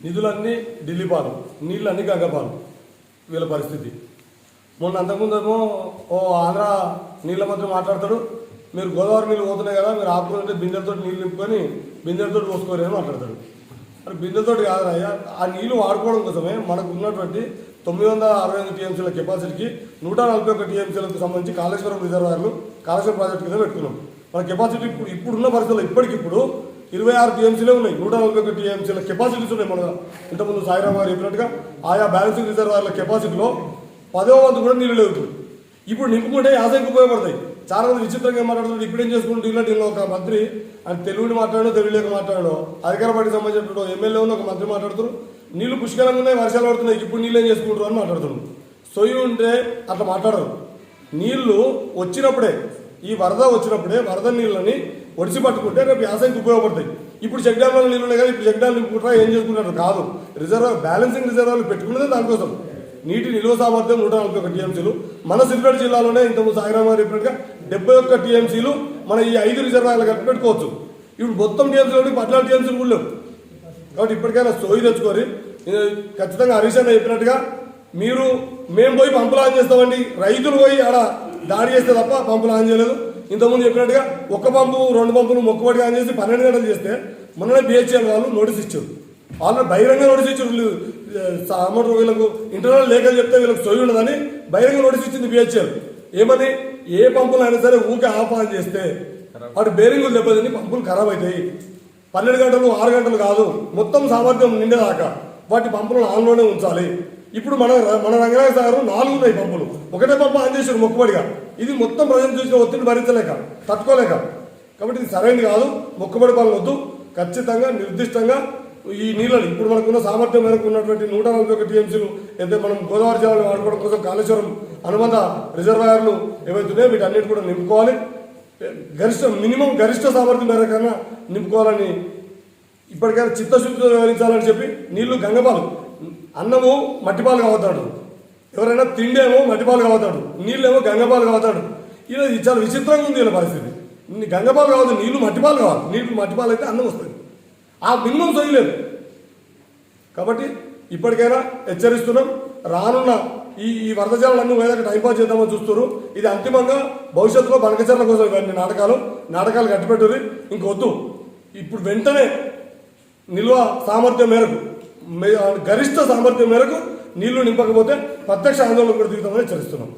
నిధులన్నీ ఢిల్లీ పాలు, నీళ్ళన్నీ గంగపాలు. వీళ్ళ పరిస్థితి. మొన్న అంతకుముందేమో ఓ ఆంధ్ర నీళ్ళ మంత్రి మాట్లాడతాడు, మీరు గోదావరి నీళ్ళు పోతున్నాయి కదా, మీరు ఆపుకుంటే బిందెలతో నీళ్ళు నింపుకొని బిందెలతో పోసుకోరు అని మాట్లాడతాడు. మరి బిందెలతో కాదయ్యా, ఆ నీళ్లు వాడుకోవడం కోసమే మనకు ఉన్నటువంటి 965 టీఎంసీల కెపాసిటీకి 141 టీఎంసీలకు సంబంధించి కాళేశ్వరం రిజర్వాయర్లు కాళేశ్వరం ప్రాజెక్టు కింద పెట్టుకున్నాం. మన కెపాసిటీ ఇప్పుడున్న పరిస్థితుల్లో ఇప్పటికిప్పుడు 26 టీఎంసీలే ఉన్నాయి. 141 టీఎంసీల కెపాసిటీస్ ఉన్నాయి. మన ఇంతకుముందు సాయిరామ్ గారు చెప్పినట్టుగా ఆయా బ్యాలెన్సింగ్ రిజర్వాయర్ల కెపాసిటీలో 10వ వంతు కూడా నీళ్ళు లేవు. ఇప్పుడు నింపుకుంటే యాసంకి ఉపయోగపడతాయి. చాలా మంది విచిత్రంగా మాట్లాడుతున్నారు. ఇప్పుడు ఏం చేసుకుంటూ ఇలాంటి ఒక మంత్రి ఆయన తెలుగుని మాట్లాడో తెలుగు లేక మాట్లాడో అధికార పార్టీకి సంబంధించిన ఎమ్మెల్యే ఉన్న ఒక మంత్రి మాట్లాడుతున్నారు, నీళ్లు పుష్కలంగా ఉన్నాయి, వర్షాలు పడుతున్నాయి, ఇప్పుడు నీళ్ళు ఏం చేసుకుంటారు అని మాట్లాడుతున్నారు. సొయ్యి ఉంటే అట్లా మాట్లాడరు. నీళ్లు వచ్చినప్పుడే, ఈ వరద వచ్చినప్పుడే వరద నీళ్ళని ఒడిసి పట్టుకుంటే రేపు యాసంకి ఉపయోగపడతాయి. ఇప్పుడు చెక్ డ్యామ్లో నీళ్ళు ఉన్నాయి కదా, ఇప్పుడు చెక్ డ్యామ్ నింపుకుంటారా ఏం చేసుకుంటారు కాదు. బ్యాలెన్సింగ్ రిజర్వాయర్లు పెట్టుకున్నదే దానికోసం. నీటి నిల్వ సామర్థ్యం 141 టీఎంసీలు. మన సిద్దిపేట జిల్లాలోనే ఇంతకుముందు సాయిరామ్ గారు చెప్పినట్టుగా 71 టీఎంసీలు మన ఈ 5 రిజర్వాయర్లు కలిపి పెట్టుకోవచ్చు. ఇప్పుడు మొత్తం టీఎంసీలు 14 టీఎంసీలు కూడా లేవు. కాబట్టి ఇప్పటికైనా సోయి తెచ్చుకొని ఖచ్చితంగా హరీష్ అన్న చెప్పినట్టుగా మేము పోయి పంపులు ఆన్ చేస్తామండి, రైతులు పోయి ఆడ దాడి చేస్తే తప్ప పంపులు ఆన్ చేయలేదు. ఇంతకుముందు చెప్పినట్టుగా ఒక్క పంపు 2 పంపులు మొక్కుబడిగా ఆన్ చేసి 12 గంటలు చేస్తే మొన్ననే బిహెచ్ఎల్ వాళ్ళు నోటీస్ ఇచ్చారు. వాళ్ళు బహిరంగ నోటీస్ ఇచ్చారు. సామాన్య వీళ్ళకు ఇంటర్నల్ లేఖలు చెప్తే వీళ్ళకి సోయి ఉండదని బహిరంగ నోటీస్ ఇచ్చింది బిహెచ్ఎల్. ఏమని, ఏ పంపులు అయినా సరే ఊకే ఆఫ్ ఆన్ చేస్తే వాటి బేరింగులు దెబ్బతిని పంపులు ఖరాబ్ అవుతాయి. 12 గంటలు 6 గంటలు కాదు, మొత్తం సామర్థ్యం నిండేదాకా వాటి పంపులను ఆన్లోనే ఉంచాలి. ఇప్పుడు మన రంగనాయక సాగర్ 4 ఉన్నాయి పంపులు, ఒకటే పంపు ఆన్ చేశారు మొక్కుబడిగా. ఇది మొత్తం ప్రజలు చూసిన ఒత్తిడి భరించలేక తట్టుకోలేక. కాబట్టి ఇది సరైనది కాదు. మొక్కుబడి పాలన వద్దు. ఖచ్చితంగా నిర్దిష్టంగా ఈ నీళ్ళని ఇప్పుడు మనకున్న సామర్థ్యం మేరకు ఉన్నటువంటి 141 టీఎంసీలు అయితే మనం గోదావరి జిల్లాలో వాడుకోవడం కోసం కాళేశ్వరం అనుబంధ రిజర్వాయర్లు ఏవైతున్నాయో వీటన్నిటి కూడా నింపుకోవాలి. గరిష్ట సామర్థ్యం మేరకన్నా నింపుకోవాలని ఇప్పటికైనా చిత్తశుద్ధితో వ్యవహరించాలని చెప్పి నీళ్లు గంగపాలు, అన్నము మట్టిపాలు కావతాడు, ఎవరైనా తిండేమో మట్టిపాలు కావతాడు, నీళ్ళేమో గంగపాలు కావతాడు. ఇలా చాలా విచిత్రంగా ఉంది వీళ్ళ పరిస్థితి. గంగపాలు కావద్దు, నీళ్లు మట్టిపాలు కావాలి. నీళ్లు మట్టిపాలు అయితే అన్నం వస్తుంది. ఆ మినిమం సొయ్యలేదు. కాబట్టి ఇప్పటికైనా హెచ్చరిస్తున్నాం. రానున్న ఈ వరద జలాలన్నీ వేదక టైంపాస్ చేద్దామని చూస్తున్నారు. ఇది అంతిమంగా భవిష్యత్తులో బనకచర్ల కోసం ఇవన్నీ నాటకాలు కట్టిపెట్టుర్రి. ఇంకొద్దు. ఇప్పుడు వెంటనే నిల్వ సామర్థ్యం మేరకు, గరిష్ట సామర్థ్యం మేరకు నీళ్లు నింపకపోతే ప్రత్యక్ష ఆందోళన కూడా దిగుతామని హెచ్చరిస్తున్నాం.